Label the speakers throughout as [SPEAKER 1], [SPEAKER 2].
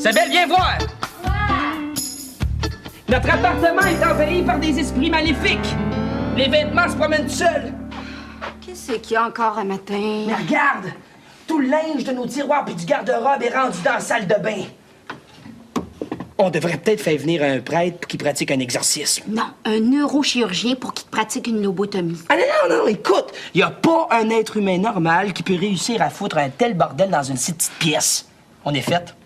[SPEAKER 1] Isabelle, viens voir! Notre appartement est envahi par des esprits maléfiques. Les vêtements se promènent seuls.
[SPEAKER 2] Qu'est-ce qu'il y a encore un matin?
[SPEAKER 1] Mais regarde! Tout le linge de nos tiroirs puis du garde-robe est rendu dans la salle de bain. On devrait peut-être faire venir un prêtre pour qu'il pratique un exorcisme.
[SPEAKER 2] Non, un neurochirurgien pour qu'il te pratique une lobotomie.
[SPEAKER 1] Ah non, écoute! Il n'y a pas un être humain normal qui peut réussir à foutre un tel bordel dans une si petite pièce. On est fait.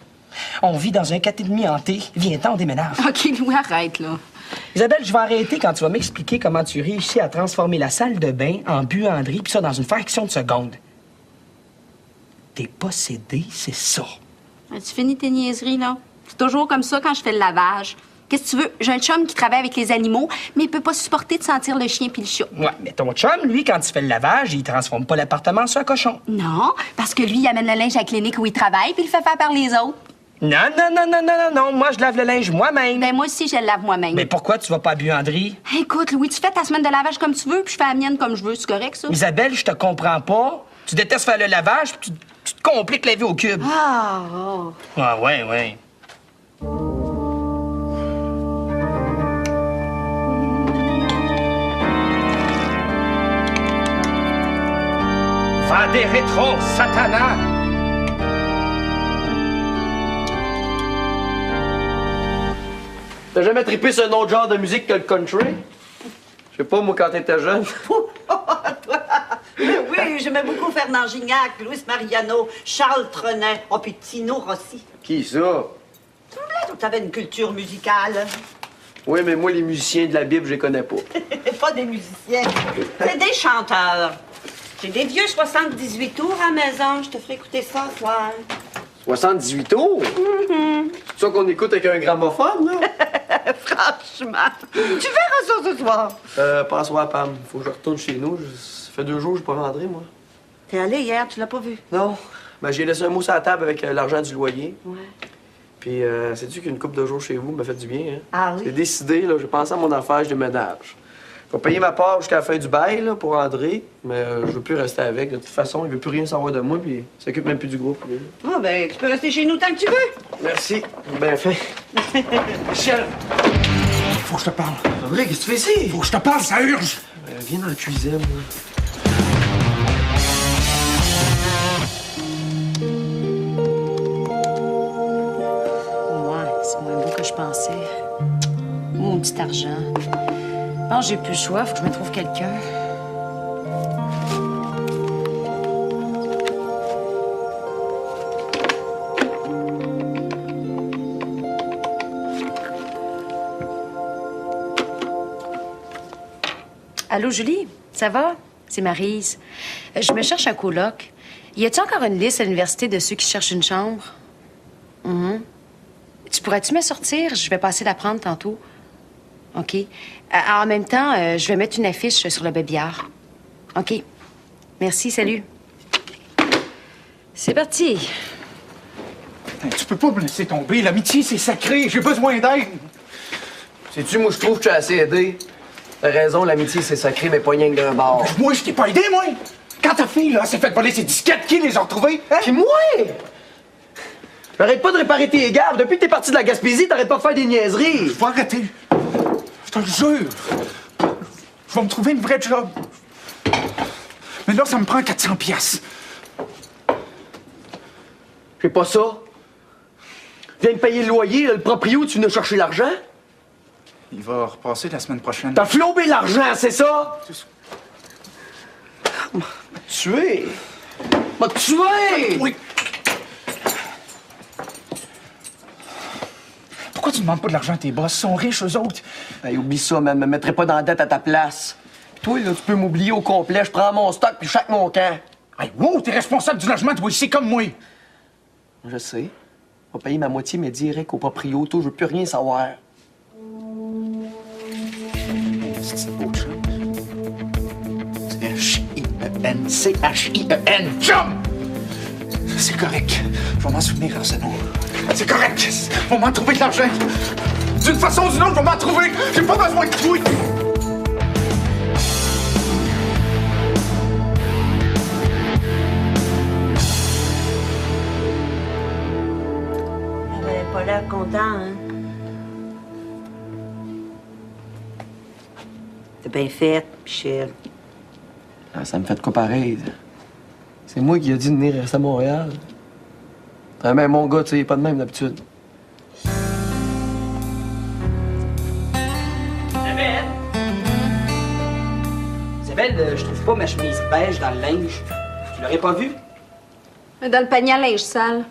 [SPEAKER 1] On vit dans un 4,5 hanté. Viens-t'en, on déménage.
[SPEAKER 2] OK, Louis, arrête, là.
[SPEAKER 1] Isabelle, je vais arrêter quand tu vas m'expliquer comment tu réussis à transformer la salle de bain en buanderie, puis ça dans une fraction de seconde. T'es possédé, c'est ça.
[SPEAKER 2] Tu finis tes niaiseries, là? C'est toujours comme ça quand je fais le lavage. Qu'est-ce que tu veux? J'ai un chum qui travaille avec les animaux, mais il peut pas supporter de sentir le chien puis le chat.
[SPEAKER 1] Ouais, mais ton chum, lui, quand il fait le lavage, il transforme pas l'appartement en un cochon.
[SPEAKER 2] Non, parce que lui, il amène le linge à la clinique où il travaille puis il le fait faire par les autres.
[SPEAKER 1] Non. Moi, je lave le linge moi-même.
[SPEAKER 2] Ben moi aussi, je le lave moi-même.
[SPEAKER 1] Mais pourquoi tu vas pas à buanderie?
[SPEAKER 2] Écoute, Louis, tu fais ta semaine de lavage comme tu veux puis je fais la mienne comme je veux. C'est correct, ça?
[SPEAKER 1] Isabelle, je te comprends pas. Tu détestes faire le lavage puis tu te compliques la vie au cube.
[SPEAKER 2] Ah, oh.
[SPEAKER 1] Ah, ouais. Va des rétros, Satana!
[SPEAKER 3] T'as jamais trippé sur un autre genre de musique que le country? Je sais pas, moi, quand t'étais jeune.
[SPEAKER 4] Oui, j'aimais beaucoup Fernand Gignac, Luis Mariano, Charles Trenet, oh, puis Tino Rossi.
[SPEAKER 3] Qui ça?
[SPEAKER 4] Toi, t'avais une culture musicale.
[SPEAKER 3] Oui, mais moi, les musiciens de la Bible, je les connais pas.
[SPEAKER 4] Pas des musiciens, c'est des chanteurs. J'ai des vieux 78 tours à la maison, je te ferai écouter ça ce soir.
[SPEAKER 3] 78 tours? C'est ça qu'on écoute avec un gramophone, là?
[SPEAKER 4] Franchement, tu verras ça ce soir.
[SPEAKER 3] Pas à soir, Pam. Faut que je retourne chez nous. Ça fait 2 jours que je suis pas rentré, moi.
[SPEAKER 4] T'es allé hier, tu l'as pas vu?
[SPEAKER 3] Non. Ben, j'ai laissé un mot sur la table avec l'argent du loyer.
[SPEAKER 4] Ouais.
[SPEAKER 3] Puis, sais-tu qu'une couple de jours chez vous m'a fait du bien, hein?
[SPEAKER 4] Ah oui?
[SPEAKER 3] J'ai décidé, là, j'ai pensé à mon affaire, je déménage. Je vais payer ma part jusqu'à la fin du bail, là, pour André, mais je veux plus rester avec. De toute façon, il veut plus rien savoir de moi, puis il s'occupe même plus du groupe. lui.
[SPEAKER 4] Ah, ben, tu peux rester chez nous tant que tu veux.
[SPEAKER 3] Merci. Bien fait.
[SPEAKER 1] Michel! Faut que je te parle.
[SPEAKER 3] André, qu'est-ce que tu fais ici?
[SPEAKER 1] Faut que je te parle, ça urge!
[SPEAKER 3] Viens dans la cuisine, là.
[SPEAKER 5] Ouais, c'est moins beau que je pensais. Mon petit argent. Je pense que j'ai plus le choix, faut que je me trouve quelqu'un. Allô, Julie? Ça va? C'est Maryse. Je me cherche un coloc. Y a-t-il encore une liste à l'université de ceux qui cherchent une chambre? Tu pourrais-tu me sortir? Je vais passer la prendre tantôt. OK. En même temps, je vais mettre une affiche sur le bébillard. OK. Merci, salut. C'est parti.
[SPEAKER 6] Tu peux pas me laisser tomber. L'amitié, c'est sacré. J'ai besoin d'aide.
[SPEAKER 3] Sais-tu, moi, je trouve que tu as assez aidé. T'as raison, l'amitié, c'est sacré, mais pas rien que d'un bord.
[SPEAKER 6] Moi, je t'ai pas aidé, moi. Quand ta fille, là, s'est fait voler ses disquettes, qui les a retrouvées? Hein?
[SPEAKER 3] Puis moi! J'arrête pas de réparer tes gaffes. Depuis que t'es parti de la Gaspésie, t'arrêtes pas de faire des niaiseries.
[SPEAKER 6] Je vais arrêter. Je te le jure. Je vais me trouver une vraie job. Mais là, ça me prend 400 piastres.
[SPEAKER 3] J'ai pas ça. Je viens de payer le loyer, là, le proprio, tu venais chercher l'argent?
[SPEAKER 6] Il va repasser la semaine prochaine.
[SPEAKER 3] T'as flambé l'argent, c'est ça?
[SPEAKER 6] C'est ça.
[SPEAKER 3] M'a tué! M'a tué!
[SPEAKER 6] Oui. Pourquoi tu demandes pas de l'argent à tes boss? Ils sont riches, eux autres.
[SPEAKER 3] Hey, oublie ça, man. Me mettrai pas dans la dette à ta place. Puis toi, là, tu peux m'oublier au complet. Je prends mon stock puis chaque mon camp.
[SPEAKER 6] Hey, wow, t'es responsable du logement, toi, ici comme moi.
[SPEAKER 3] Je sais. Je vais payer ma moitié, mais direct au proprio. Toi, je veux plus rien savoir.
[SPEAKER 6] C'est beau, chum. C-H-I-E-N. C-H-I-E-N. Chum! C'est correct. Je vais m'en souvenir, Arsenault. C'est correct. On va m'en trouver de l'argent. D'une façon ou d'une autre, je vais m'en trouver. J'ai pas besoin de toi.
[SPEAKER 4] Il n'y avait pas content, hein? C'est bien fait, Michel.
[SPEAKER 3] Ah, ça me fait de quoi pareil? C'est moi qui ai dit de venir rester à Montréal. Ah, même mon gars, tu sais, il est pas de même d'habitude.
[SPEAKER 1] Isabelle! Isabelle, je trouve pas ma chemise beige dans le linge. Tu l'aurais pas vue?
[SPEAKER 2] Dans le panier à linge sale.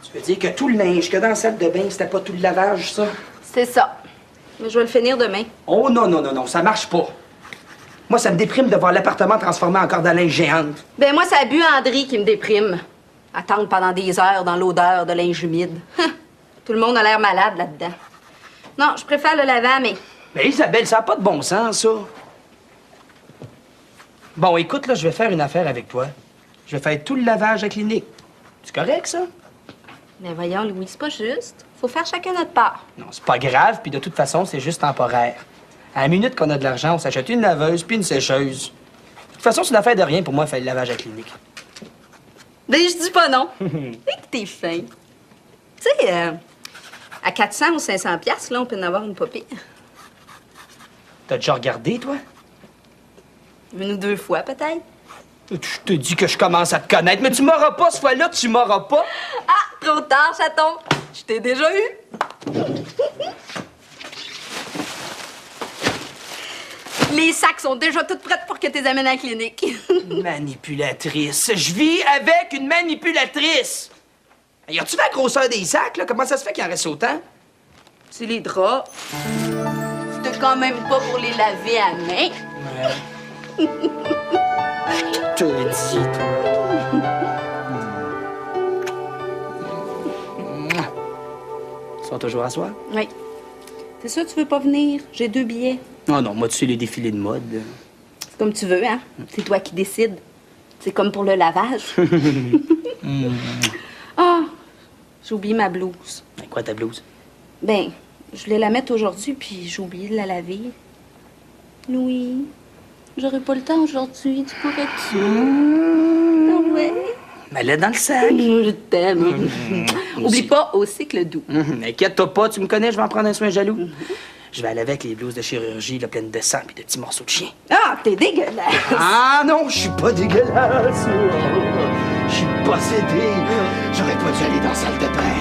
[SPEAKER 1] Tu veux dire que tout le linge que dans la salle de bain, c'était pas tout le lavage, ça?
[SPEAKER 2] C'est ça. Mais je vais le finir demain.
[SPEAKER 1] Oh non, non, non, non, ça marche pas. Moi, ça me déprime de voir l'appartement transformé en corde à linge géante.
[SPEAKER 2] Ben moi, c'est la buanderie qui me déprime. Attendre pendant des heures dans l'odeur de linge humide. Tout le monde a l'air malade là-dedans. Non, je préfère le laver à main.
[SPEAKER 1] Mais Isabelle, ça n'a pas de bon sens, ça. Bon, écoute, là, je vais faire une affaire avec toi. Je vais faire tout le lavage à la clinique. C'est correct, ça?
[SPEAKER 2] Mais voyons, Louis, c'est pas juste. Faut faire chacun notre part.
[SPEAKER 1] Non, c'est pas grave, puis de toute façon, c'est juste temporaire. À la minute qu'on a de l'argent, on s'achète une laveuse puis une sécheuse. De toute façon, c'est une affaire de rien pour moi faire le lavage à la clinique.
[SPEAKER 2] Ben, je dis pas non. Et que t'es fin. Tu sais, à 400 ou 500 piastres, là, on peut en avoir une pas pire.
[SPEAKER 1] T'as déjà regardé, toi?
[SPEAKER 2] Une ou deux fois, peut-être.
[SPEAKER 1] Je te dis que je commence à te connaître, mais tu m'auras pas, ce fois-là, tu m'auras pas.
[SPEAKER 2] Ah, trop tard, chaton. Je t'ai déjà eu. Les sacs sont déjà toutes prêtes pour que tu les amènes à la clinique.
[SPEAKER 1] Manipulatrice. Je vis avec une manipulatrice. Y a-tu vu la grosseur des sacs, là? Comment ça se fait qu'il en reste autant?
[SPEAKER 2] C'est les draps. C'était quand même pas pour les laver à main.
[SPEAKER 1] Ouais. Je te l'ai dit, toi. Ils sont toujours à soir?
[SPEAKER 2] Oui. C'est ça, tu veux pas venir? J'ai 2 billets.
[SPEAKER 1] Non, non, moi, tu sais, les défilés de mode.
[SPEAKER 2] C'est comme tu veux, hein? C'est toi qui décides. C'est comme pour le lavage. Ah! J'ai oublié ma blouse.
[SPEAKER 1] Ben, quoi, ta blouse?
[SPEAKER 2] Ben, je voulais la mettre aujourd'hui, puis j'ai oublié de la laver. Louis, j'aurais pas le temps aujourd'hui. Tu pourrais-tu? Ah ouais?
[SPEAKER 1] Mets-la dans le sac.
[SPEAKER 2] Je t'aime. Oublie pas au cycle doux.
[SPEAKER 1] Inquiète-toi pas, tu me connais, je vais en prendre un soin jaloux. Je vais aller avec les blouses de chirurgie, là, pleines de sang puis de petits morceaux de chien.
[SPEAKER 2] Ah, t'es dégueulasse!
[SPEAKER 1] Ah non, je suis pas dégueulasse. Je suis possédé. J'aurais pas dû aller dans la salle de bain.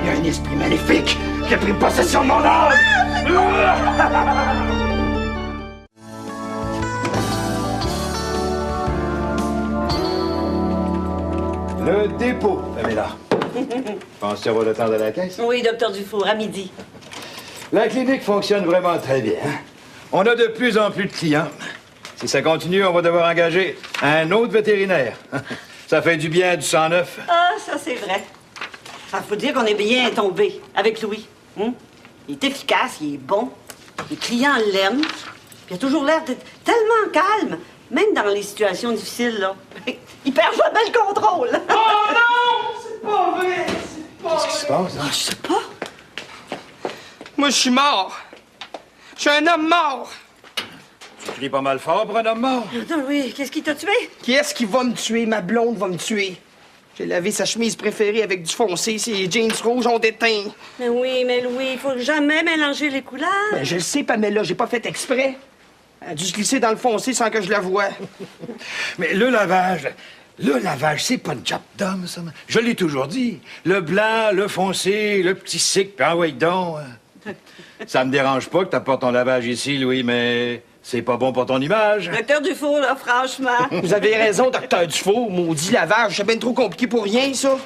[SPEAKER 1] Il y a un esprit maléfique qui a pris possession de mon âme.
[SPEAKER 7] Le dépôt, Pamela. Penses-tu avoir le temps de la caisse?
[SPEAKER 4] Oui, docteur Dufour, à midi.
[SPEAKER 7] La clinique fonctionne vraiment très bien. On a de plus en plus de clients. Si ça continue, on va devoir engager un autre vétérinaire. Ça fait du bien du sang neuf.
[SPEAKER 4] Ah, ça, c'est vrai. Ça faut dire qu'on est bien tombé avec Louis. Hein? Il est efficace, il est bon. Les clients l'aiment. Puis il a toujours l'air d'être tellement calme, même dans les situations difficiles, là. Il perd jamais le contrôle.
[SPEAKER 1] Oh non, c'est pas vrai.
[SPEAKER 7] Qu'est-ce qui se passe, hein?
[SPEAKER 4] Je sais pas.
[SPEAKER 1] Moi, je suis mort. Je suis un homme mort.
[SPEAKER 7] Tu cries pas mal fort pour un homme mort.
[SPEAKER 4] Attends, Louis, qu'est-ce qui t'a tué?
[SPEAKER 1] Qui est-ce qui va me tuer? Ma blonde va me tuer. J'ai lavé sa chemise préférée avec du foncé. Ses jeans rouges ont déteint.
[SPEAKER 4] Mais oui, mais Louis, il faut jamais mélanger les couleurs.
[SPEAKER 1] Ben, je le sais, Pamela, j'ai pas fait exprès. Elle a dû se glisser dans le foncé sans que je la voie.
[SPEAKER 7] Mais le lavage, c'est pas une job d'homme, ça. Je l'ai toujours dit. Le blanc, le foncé, le petit cycle, puis ouais donc. Ça me dérange pas que t'apportes ton lavage ici, Louis, mais c'est pas bon pour ton image.
[SPEAKER 4] Docteur Dufour, là, franchement.
[SPEAKER 1] Vous avez raison, docteur Dufour. Maudit lavage, c'est bien trop compliqué pour rien, ça.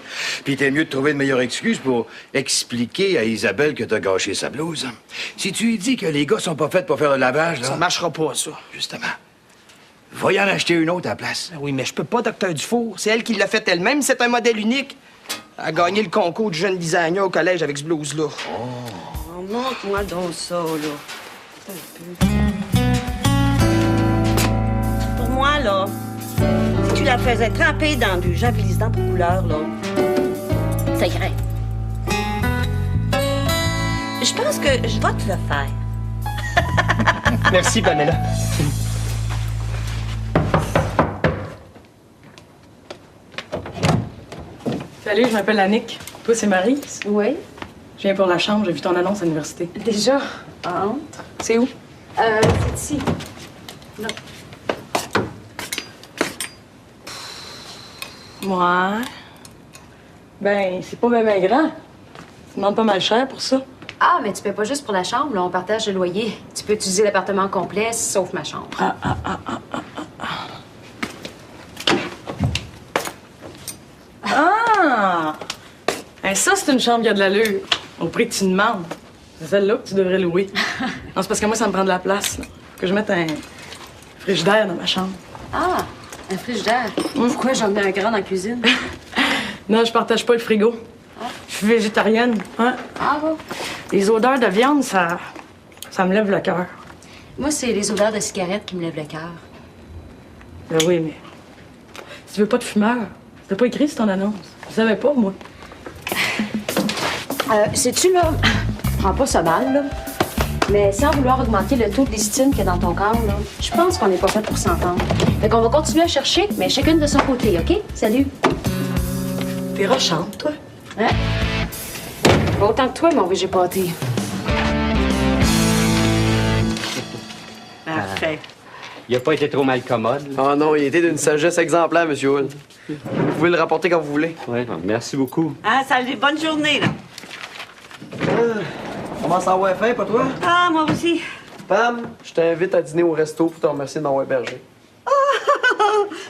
[SPEAKER 7] Puis t'es mieux de trouver une meilleure excuse pour expliquer à Isabelle que t'as gâché sa blouse. Si tu lui dis que les gars sont pas faits pour faire le lavage, là...
[SPEAKER 1] Ça marchera pas, ça.
[SPEAKER 7] Justement. Va y en acheter une autre à la place.
[SPEAKER 1] Ben oui, mais je peux pas, docteur Dufour. C'est elle qui l'a fait elle-même. C'est un modèle unique. Elle a gagné le concours du jeune designer au collège avec ce blouse-là.
[SPEAKER 4] Oh, montre-moi donc ça, là. Un peu. Pour moi, là, si tu la faisais tremper dans du javelisant pour couleur, là, ça irait. Je pense que je vais te le faire.
[SPEAKER 1] Merci, Pamela.
[SPEAKER 8] Salut, je m'appelle Annick. Toi, c'est Maryse?
[SPEAKER 5] Oui.
[SPEAKER 8] Je viens pour la chambre, j'ai vu ton annonce à l'université.
[SPEAKER 5] Déjà? Ah,
[SPEAKER 8] C'est où?
[SPEAKER 5] c'est ici. Non.
[SPEAKER 8] Ouais. Ben, c'est pas même grand. Tu demandes pas mal cher pour ça.
[SPEAKER 5] Ah, mais tu paies pas juste pour la chambre, là. On partage le loyer. Tu peux utiliser l'appartement complet, sauf ma chambre.
[SPEAKER 8] Ah! Ben, ça, c'est une chambre qui a de l'allure. Au prix que tu demandes. C'est celle-là que tu devrais louer. Non, c'est parce que moi, ça me prend de la place. Là. Faut que je mette un frigidaire dans ma chambre.
[SPEAKER 5] Ah, un frigidaire. Pourquoi j'en mets un grand dans la cuisine?
[SPEAKER 8] Non, je partage pas le frigo. Je suis végétarienne. Hein?
[SPEAKER 5] Ah, bon.
[SPEAKER 8] Les odeurs de viande, ça me lève le cœur.
[SPEAKER 5] Moi, c'est les odeurs de cigarettes qui me lèvent le cœur.
[SPEAKER 8] Ben oui, mais si tu veux pas de fumeur, t'as pas écrit sur ton annonce. Je savais pas, moi.
[SPEAKER 5] Sais-tu, là, prends pas ça mal, là, mais sans vouloir augmenter le taux de lécithine qu'il y a dans ton corps, là, je pense qu'on n'est pas fait pour s'entendre. Fait qu'on va continuer à chercher, mais chacune de son côté, OK? Salut.
[SPEAKER 8] T'es rochante, toi.
[SPEAKER 5] Hein? Pas autant que toi, mon VG pâté.
[SPEAKER 4] Parfait.
[SPEAKER 9] Il a pas été trop mal commode.
[SPEAKER 3] Oh non, il était d'une sagesse exemplaire, Monsieur Hull. Vous pouvez le rapporter quand vous voulez.
[SPEAKER 9] Oui, merci beaucoup.
[SPEAKER 4] Ah, salut, bonne journée, là.
[SPEAKER 3] Comment ça va faim, pas toi?
[SPEAKER 4] Ah, moi aussi.
[SPEAKER 3] Pam, je t'invite à dîner au resto pour te remercier de m'avoir hébergé.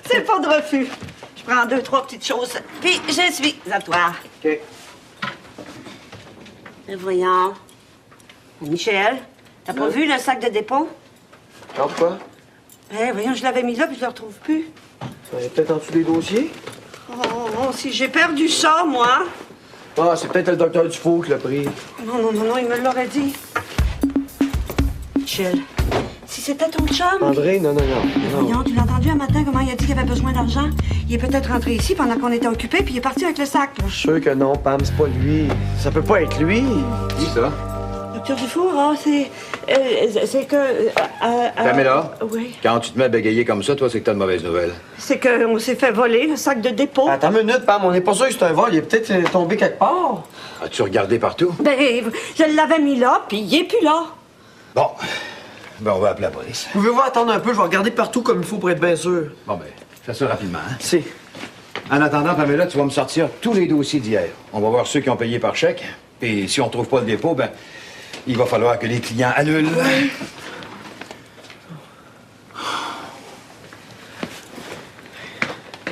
[SPEAKER 4] C'est pas de refus. Je prends 2, 3 petites choses, puis je suis à toi.
[SPEAKER 3] OK.
[SPEAKER 4] Et voyons. Michel, t'as pas vu le sac de dépôt?
[SPEAKER 3] Regarde quoi?
[SPEAKER 4] Eh, voyons, je l'avais mis là, puis je le retrouve plus.
[SPEAKER 3] Ça est peut-être en dessous des dossiers?
[SPEAKER 4] Oh, si j'ai perdu ça, moi.
[SPEAKER 3] Ah, c'est peut-être le docteur Dufault qui l'a pris.
[SPEAKER 4] Non, il me l'aurait dit. Michel, si c'était ton chum.
[SPEAKER 3] André, non.
[SPEAKER 4] Voyons, tu l'as entendu un matin comment il a dit qu'il avait besoin d'argent? Il est peut-être rentré ici pendant qu'on était occupés, puis il est parti avec le sac, là.
[SPEAKER 3] Je suis sûr que non, Pam, c'est pas lui. Ça peut pas être lui.
[SPEAKER 7] Qui ça?
[SPEAKER 4] Docteur Dufour, ah, c'est que...
[SPEAKER 7] Pamela?
[SPEAKER 4] Oui.
[SPEAKER 7] Quand tu te mets à bégayer comme ça, toi, c'est que t'as de mauvaises nouvelles.
[SPEAKER 4] C'est qu'on s'est fait voler le sac de dépôt.
[SPEAKER 3] Attends une minute, Pam, on n'est pas sûr que c'est un vol. Il est peut-être tombé quelque part.
[SPEAKER 7] As-tu regardé partout?
[SPEAKER 4] Ben, je l'avais mis là, puis il est plus là.
[SPEAKER 7] Bon. Ben, on va appeler la police.
[SPEAKER 3] Pouvez-vous attendre un peu? Je vais regarder partout comme il faut pour être bien sûr.
[SPEAKER 7] Bon, ben, fais ça rapidement, hein?
[SPEAKER 3] C'est.
[SPEAKER 7] En attendant, Pamela, tu vas me sortir tous les dossiers d'hier. On va voir ceux qui ont payé par chèque. Et si on trouve pas le dépôt, ben, il va falloir que les clients annulent.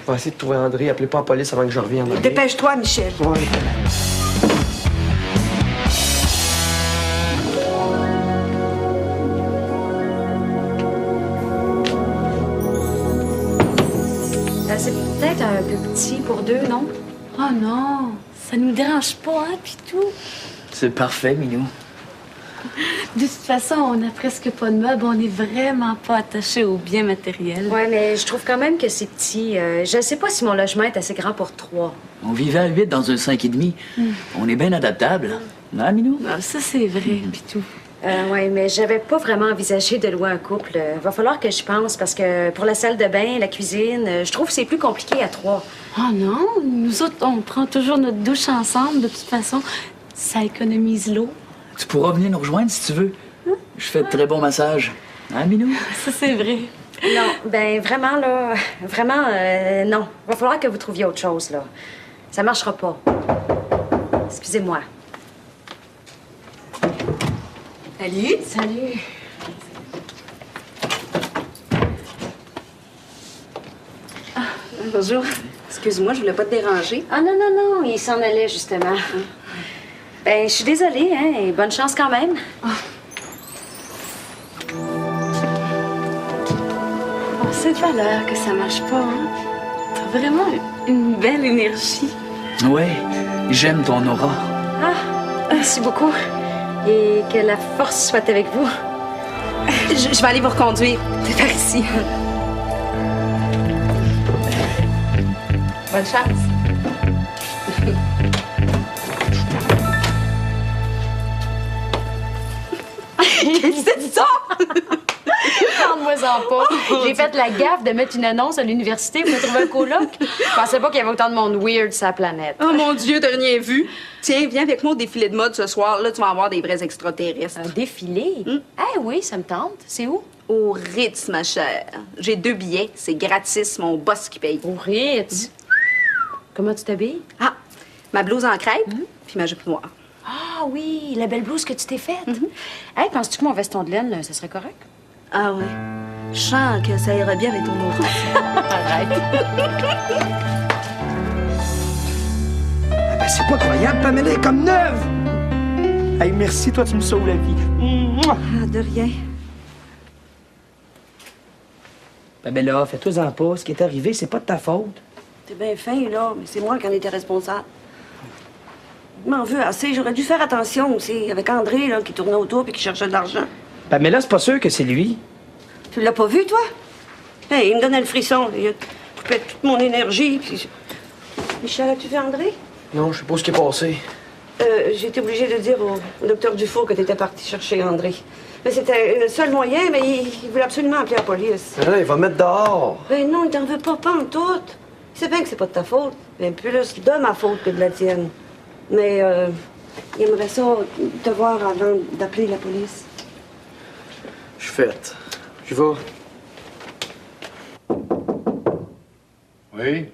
[SPEAKER 3] On va essayer de trouver André. Appelez pas la police avant que je revienne. OK?
[SPEAKER 4] Dépêche-toi, Michel.
[SPEAKER 3] Ouais.
[SPEAKER 5] C'est peut-être un peu petit pour deux, non?
[SPEAKER 2] Oh non, ça nous dérange pas, hein, pis tout.
[SPEAKER 1] C'est parfait, Minou.
[SPEAKER 2] De toute façon, on n'a presque pas de meubles, on est vraiment pas attaché aux biens matériels.
[SPEAKER 5] Ouais, mais je trouve quand même que c'est petit. Je sais pas si mon logement est assez grand pour 3.
[SPEAKER 10] On vivait à 8 dans un 5,5. On est bien adaptable. Hein, Minou?
[SPEAKER 2] Ah, ça, c'est vrai, pis tout.
[SPEAKER 5] Ouais, mais j'avais pas vraiment envisagé de louer un couple. Va falloir que je pense, parce que pour la salle de bain, la cuisine, je trouve que c'est plus compliqué à 3.
[SPEAKER 2] Oh non, nous autres, on prend toujours notre douche ensemble, de toute façon. Ça économise l'eau.
[SPEAKER 10] Tu pourras venir nous rejoindre si tu veux. Je fais de très bons massages. Hein, Minou?
[SPEAKER 2] Ça, c'est vrai.
[SPEAKER 5] Non, ben vraiment, là, vraiment, non. Va falloir que vous trouviez autre chose, là. Ça marchera pas. Excusez-moi.
[SPEAKER 2] Salut.
[SPEAKER 5] Salut.
[SPEAKER 2] Bonjour.
[SPEAKER 5] Excuse-moi, je voulais pas te déranger. Ah non, il s'en allait, justement. Ben, je suis désolée, hein, et bonne chance quand même.
[SPEAKER 2] C'est de valeur que ça marche pas, hein? T'as vraiment une belle énergie.
[SPEAKER 10] Ouais, j'aime ton aura.
[SPEAKER 5] Ah, merci beaucoup. Et que la force soit avec vous.
[SPEAKER 2] Je vais aller vous reconduire. C'est par ici. Bonne chance.
[SPEAKER 5] C'est ça!
[SPEAKER 2] Parle-moi
[SPEAKER 5] Fais-toi-en pas. J'ai fait la gaffe de mettre une annonce à l'université pour me trouver un coloc. Je pensais pas qu'il y avait autant de monde weird sur la planète.
[SPEAKER 2] Oh mon Dieu, t'as rien vu? Tiens, viens avec moi au défilé de mode ce soir. Là, tu vas avoir des vrais extraterrestres.
[SPEAKER 5] Un défilé? Ah oui, ça me tente. C'est où?
[SPEAKER 2] Au Ritz, ma chère. J'ai 2 billets. C'est gratis, mon boss qui paye.
[SPEAKER 5] Au Ritz? Comment tu t'habilles?
[SPEAKER 2] Ah, ma blouse en crêpe, puis ma jupe noire.
[SPEAKER 5] Ah oui, la belle blouse que tu t'es faite. Hey, penses-tu que mon veston de laine, ça serait correct?
[SPEAKER 2] Ah oui. Je sens que ça irait bien avec ton autre.
[SPEAKER 5] Arrête.
[SPEAKER 1] Ah ben, c'est pas croyable, Pamela est comme neuve! Hey, merci, toi, tu me sauves la vie. Mouah!
[SPEAKER 2] Ah, de rien.
[SPEAKER 1] Pamela, fais-toi-en pas. Ce qui est arrivé, c'est pas de ta faute.
[SPEAKER 4] T'es bien fin, là, mais c'est moi qui en étais responsable. Je m'en veux assez. J'aurais dû faire attention aussi avec André, là, qui tournait autour puis qui cherchait de l'argent.
[SPEAKER 1] Pamela, c'est pas sûr que c'est lui.
[SPEAKER 4] Tu l'as pas vu, toi? Hey, il me donnait le frisson. Il a coupé toute mon énergie. Puis... Michel, as-tu vu André?
[SPEAKER 3] Non, je sais pas ce qui est passé.
[SPEAKER 4] J'ai été obligée de dire au docteur Dufour que t'étais parti chercher André. Mais c'était le seul moyen, mais il voulait absolument appeler la police.
[SPEAKER 3] Là, il va me mettre dehors.
[SPEAKER 4] Ben non, il t'en veut pas en tout. Il sait bien que c'est pas de ta faute. Bien plus de ma faute que de la tienne. Mais il aimerait ça te voir avant d'appeler la police.
[SPEAKER 3] Je suis faite. J'y vais.
[SPEAKER 7] Oui?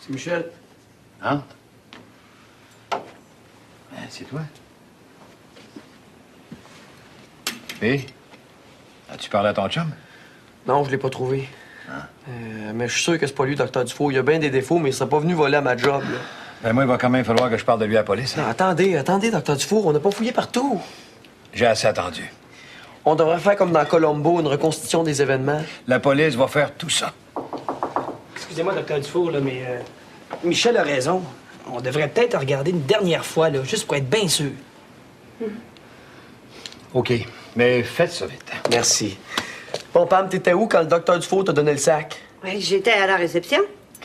[SPEAKER 3] C'est Michel.
[SPEAKER 7] Hein? C'est toi? Oui? As-tu parlé à ton chum?
[SPEAKER 3] Non, je l'ai pas trouvé. Mais je suis sûr que c'est pas lui, docteur Dufour. Il a bien des défauts, mais il serait pas venu voler à ma job, là.
[SPEAKER 7] Ben moi, il va quand même falloir que je parle de lui à la police.
[SPEAKER 3] Non, attendez, docteur Dufour. On n'a pas fouillé partout.
[SPEAKER 7] J'ai assez attendu.
[SPEAKER 3] On devrait faire comme dans Colombo, une reconstitution des événements.
[SPEAKER 7] La police va faire tout ça.
[SPEAKER 1] Excusez-moi, docteur Dufour, là, mais Michel a raison. On devrait peut-être regarder une dernière fois, là, juste pour être bien sûr.
[SPEAKER 7] OK. Mais faites ça vite.
[SPEAKER 3] Merci. Bon, Pam, t'étais où quand le docteur Dufour t'a donné le sac?
[SPEAKER 4] Oui, j'étais à la réception.
[SPEAKER 3] OK.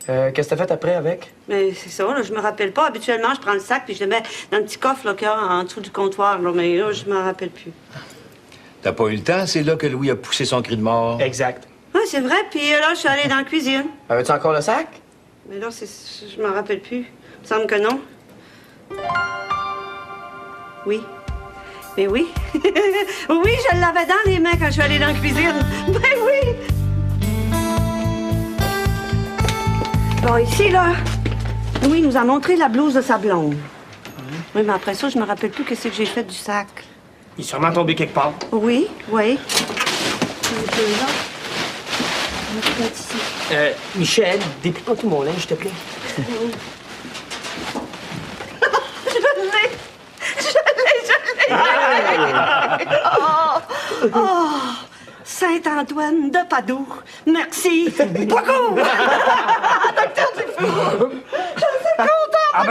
[SPEAKER 3] Qu'est-ce que t'as fait après avec?
[SPEAKER 4] Mais c'est ça, là, je me rappelle pas. Habituellement, je prends le sac puis je le mets dans le petit coffre là, qu'il y a en dessous du comptoir. Là, mais là, je m'en rappelle plus.
[SPEAKER 7] T'as pas eu le temps? C'est là que Louis a poussé son cri de mort.
[SPEAKER 1] Exact.
[SPEAKER 4] Oui, c'est vrai. Puis là, je suis allée dans la cuisine.
[SPEAKER 3] Avais-tu encore le sac?
[SPEAKER 4] Mais là, je m'en rappelle plus. Il me semble que non. Oui. Mais oui. Oui, je l'avais dans les mains quand je suis allée dans la cuisine. Ben oui! Bon, ici, là, Louis nous a montré la blouse de sa blonde. Oui, mais après ça, je me rappelle plus qu'est-ce que j'ai fait du sac.
[SPEAKER 1] Il est sûrement tombé quelque part.
[SPEAKER 4] Oui, oui.
[SPEAKER 1] Michel, déplie pas tout mon linge, s'il te plaît.
[SPEAKER 4] Oh, Saint-Antoine de Padoue. Merci beaucoup. Docteur Dufour. Je suis contente.
[SPEAKER 7] Ah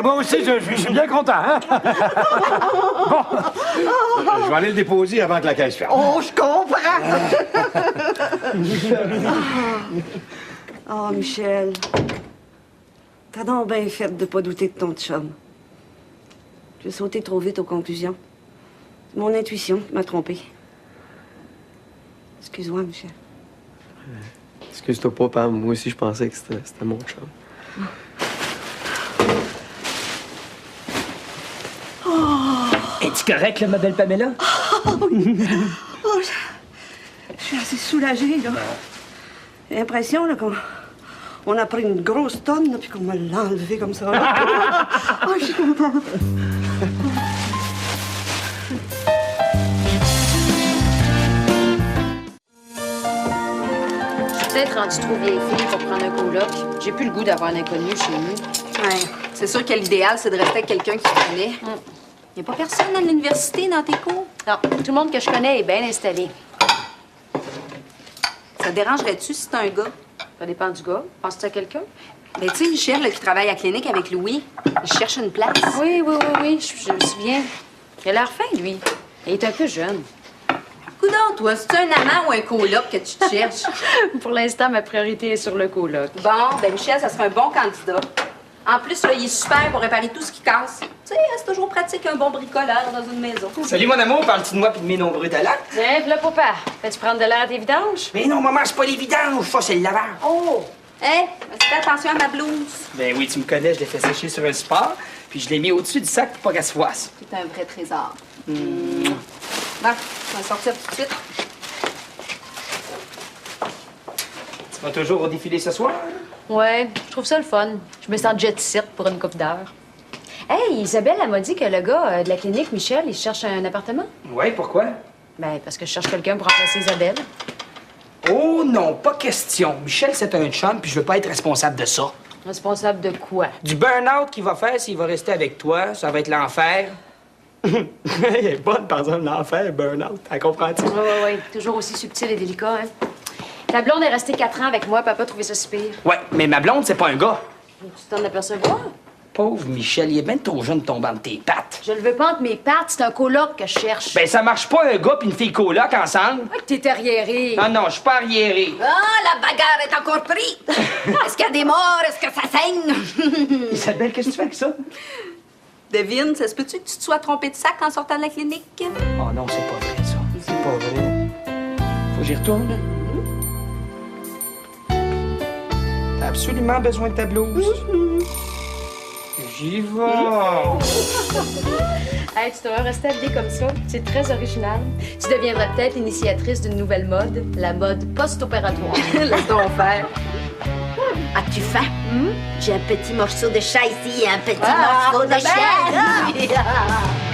[SPEAKER 7] moi aussi, je suis bien content, hein? Bon. Je vais aller le déposer avant que la caisse ferme.
[SPEAKER 4] Oh, je comprends. Oh, Michel. T'as donc bien fait de pas douter de ton chum. J'ai sauté trop vite aux conclusions. Mon intuition m'a trompée. Excuse-moi, Michel.
[SPEAKER 3] Excuse-toi pas, Pam. Moi aussi, je pensais que c'était mon chum.
[SPEAKER 1] Es-tu correct, là, ma belle Pamela?
[SPEAKER 4] Oh, oui. Oh, je suis assez soulagée, là. J'ai l'impression, là, qu'on a pris une grosse tonne, là, puis qu'on me l'a enlevée comme ça, là. Oh, je suis contente.
[SPEAKER 5] Peut-être rendu trop vieille fille pour prendre un coloc. J'ai plus le goût d'avoir un inconnu chez nous.
[SPEAKER 2] Ouais. C'est sûr que l'idéal, c'est de rester avec quelqu'un qui te connaît. Y a pas personne à l'université dans tes cours?
[SPEAKER 5] Non, tout le monde que je connais est bien installé.
[SPEAKER 2] Ça te dérangerait-tu si c'est un gars?
[SPEAKER 5] Ça dépend du gars. Penses-tu à quelqu'un?
[SPEAKER 2] Ben, tu sais, Michel, là, qui travaille à la clinique avec Louis, il cherche une place.
[SPEAKER 5] Oui, je me souviens. Il a l'air fin, lui. Il est un peu jeune.
[SPEAKER 2] Coudonc, toi, c'est-tu un amant ou un coloc que tu te cherches?
[SPEAKER 5] Pour l'instant, ma priorité est sur le coloc.
[SPEAKER 2] Bon, ben Michel, ça serait un bon candidat. En plus, là, il est super pour réparer tout ce qui casse. Tu sais, c'est toujours pratique un bon bricoleur dans une maison.
[SPEAKER 1] Salut, mon amour, parles-tu de moi pis de mes nombreux talents?
[SPEAKER 5] Tiens, voilà, papa. Fais-tu prendre de l'air à tes vidanges?
[SPEAKER 1] Mais non, maman, c'est pas les vidanges, ça, c'est le lavage.
[SPEAKER 5] Oh!
[SPEAKER 2] Hé, fais attention à ma blouse.
[SPEAKER 1] Ben oui, tu me connais, je l'ai fait sécher sur un support, puis je l'ai mis au-dessus du sac pour pas qu'elle se froisse.
[SPEAKER 2] C'est un vrai trésor. Bon, je vais sortir tout de suite.
[SPEAKER 1] Tu vas toujours au défilé ce soir?
[SPEAKER 5] Ouais, je trouve ça le fun. Je me sens jet set pour une couple d'heures. Hey, Isabelle, elle m'a dit que le gars de la clinique, Michel, il cherche un appartement.
[SPEAKER 1] Ouais, pourquoi?
[SPEAKER 5] Ben, parce que je cherche quelqu'un pour remplacer Isabelle.
[SPEAKER 1] Oh non, pas question. Michel, c'est un chum, puis je veux pas être responsable de ça.
[SPEAKER 5] Responsable de quoi?
[SPEAKER 1] Du burn-out qu'il va faire s'il va rester avec toi, ça va être l'enfer. Elle est bonne, par exemple, l'enfer, burn-out. Elle comprend-tu?
[SPEAKER 5] Ouais. Toujours aussi subtil et délicat, hein? Ta blonde est restée 4 ans avec moi, papa trouvait ça si pire.
[SPEAKER 1] Ouais, mais ma blonde, c'est pas un gars.
[SPEAKER 5] Tu t'en apercevoir?
[SPEAKER 1] Pauvre Michel, il est bien trop jeune de tomber entre tes pattes.
[SPEAKER 5] Je le veux pas entre mes pattes, c'est un coloc que je cherche.
[SPEAKER 1] Ben, ça marche pas un gars pis une fille coloc ensemble.
[SPEAKER 5] Ouais, que t'es arriéré.
[SPEAKER 1] Non, je suis pas arriéré.
[SPEAKER 2] Ah, la bagarre est encore prise. Est-ce qu'il y a des morts? Est-ce que ça saigne?
[SPEAKER 1] Isabelle, qu'est-ce que tu fais avec ça?
[SPEAKER 2] Devine, ça se peut-tu que tu te sois trompé de sac en sortant de la clinique?
[SPEAKER 1] Oh non, c'est pas vrai, ça. C'est pas vrai. Faut que j'y retourne. T'as absolument besoin de ta blouse. J'y vais.
[SPEAKER 5] Hey, tu devrais rester habillée comme ça. C'est très original. Tu deviendras peut-être initiatrice d'une nouvelle mode, la mode post-opératoire.
[SPEAKER 2] Laisse donc faire.
[SPEAKER 11] As-tu faim? J'ai un petit morceau de chat ici et un petit
[SPEAKER 2] Ah,
[SPEAKER 11] morceau de
[SPEAKER 2] Isabelle!
[SPEAKER 11] chèvre.